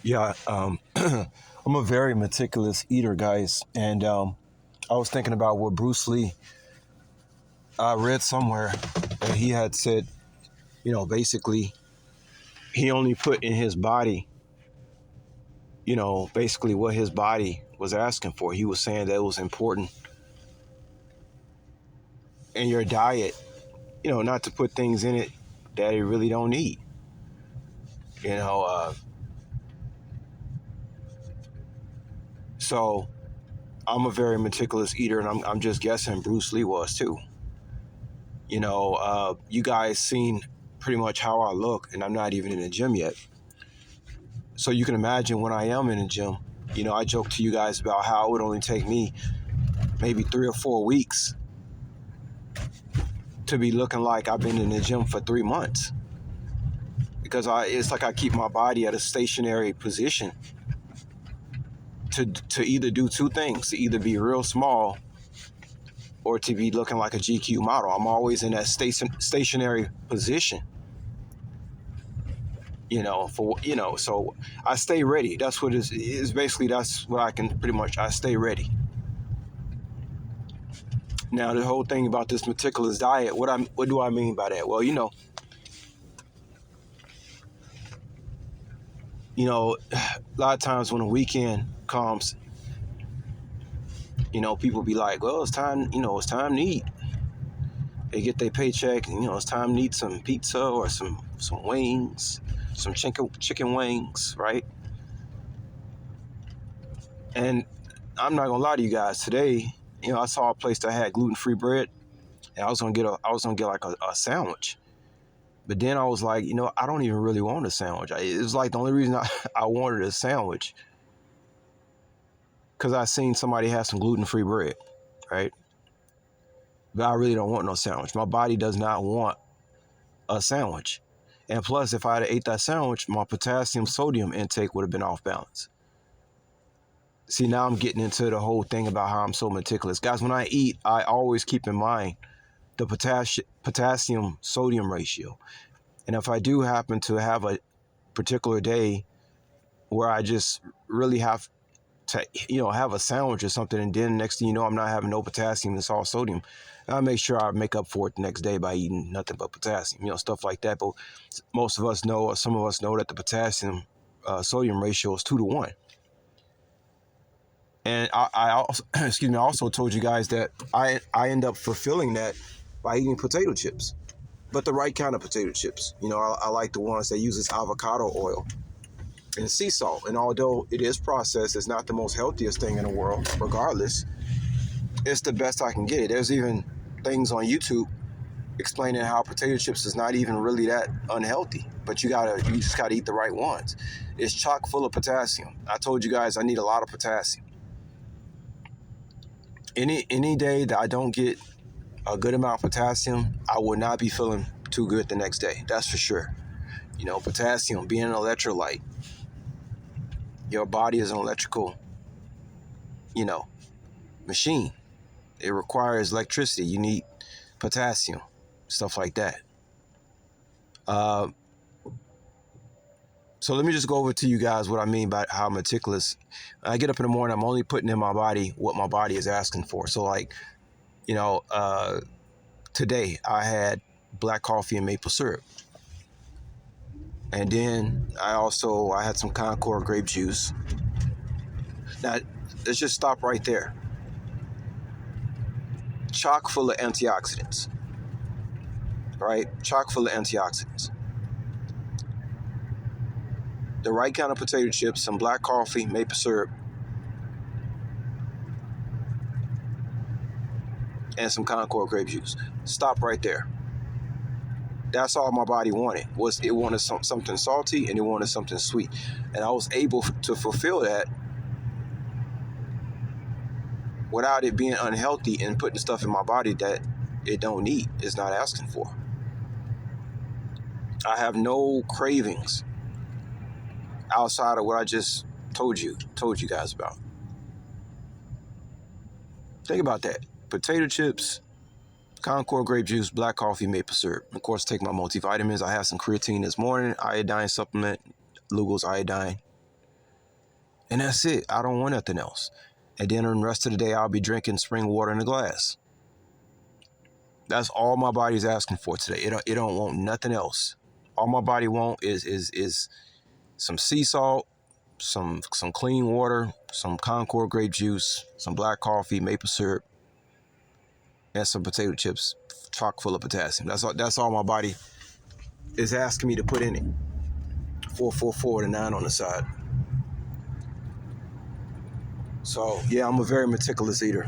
Yeah, I'm a very meticulous eater, guys, and I was thinking about what Bruce Lee. I read somewhere that he had said, basically he only put in his body, basically what his body was asking for. He was saying that it was important in your diet, not to put things in it that you really don't need. You know, uh, so I'm a very meticulous eater, and I'm just guessing Bruce Lee was too. You guys seen pretty much how I look, and I'm not even in the gym yet. So you can imagine when I am in the gym, I joke to you guys about how it would only take me maybe 3 or 4 weeks to be looking like I've been in the gym for 3 months. Because it's like I keep my body at a stationary position to either do two things, to either be real small or to be looking like a GQ model. I'm always in that stationary position. So I stay ready. That's what is basically, that's what I can pretty much, I stay ready. Now the whole thing about this meticulous diet, what do I mean by that? Well, a lot of times when the weekend comes, people be like, well, it's time to eat. They get their paycheck, and it's time to eat some pizza or some wings, some chicken wings, right? And I'm not gonna lie to you guys. Today, I saw a place that had gluten-free bread, and I was gonna get like a sandwich. But then I was like, I don't even really want a sandwich. It was like the only reason I wanted a sandwich because I seen somebody have some gluten-free bread, right? But I really don't want no sandwich. My body does not want a sandwich. And plus, if I had ate that sandwich, my potassium sodium intake would have been off balance. See, now I'm getting into the whole thing about how I'm so meticulous. Guys, when I eat, I always keep in mind the potassium sodium ratio. And if I do happen to have a particular day where I just really have to, have a sandwich or something, and then next thing you know, I'm not having no potassium, it's all sodium, I make sure I make up for it the next day by eating nothing but potassium, stuff like that. But most of us know, or some of us know, that the potassium sodium ratio is 2 to 1. And I also, excuse me, I also told you guys that I end up fulfilling that by eating potato chips, but the right kind of potato chips. I like the ones that uses avocado oil and sea salt. And although it is processed, it's not the most healthiest thing in the world. Regardless, it's the best I can get. There's even things on YouTube explaining how potato chips is not even really that unhealthy, but you just gotta eat the right ones. It's chock full of potassium. I told you guys I need a lot of potassium. Any day that I don't get a good amount of potassium, I will not be feeling too good the next day. That's for sure. Potassium being an electrolyte. Your body is an electrical, you know, machine. It requires electricity. You need potassium, stuff like that. Uh, so let me just go over to you guys what I mean by how meticulous. I get up in the morning, I'm only putting in my body what my body is asking for. So like, today I had black coffee and maple syrup. And then I had some Concord grape juice. Now, let's just stop right there. Chock full of antioxidants, right? Chock full of antioxidants. The right kind of potato chips, some black coffee, maple syrup, and some Concord grape juice. Stop right there. That's all my body wanted. It wanted something salty, and it wanted something sweet. And I was able to fulfill that without it being unhealthy and putting stuff in my body that it don't need, is not asking for. I have no cravings outside of what I just told you guys about. Think about that. Potato chips, Concord grape juice, black coffee, maple syrup. Of course, take my multivitamins. I have some creatine this morning, iodine supplement, Lugol's iodine. And that's it. I don't want nothing else. And then the rest of the day, I'll be drinking spring water in a glass. That's all my body's asking for today. It don't want nothing else. All my body want is some sea salt, some clean water, some Concord grape juice, some black coffee, maple syrup, and some potato chips chock full of potassium. That's all my body is asking me to put in it. 444 and 9 on the side. So yeah, I'm a very meticulous eater.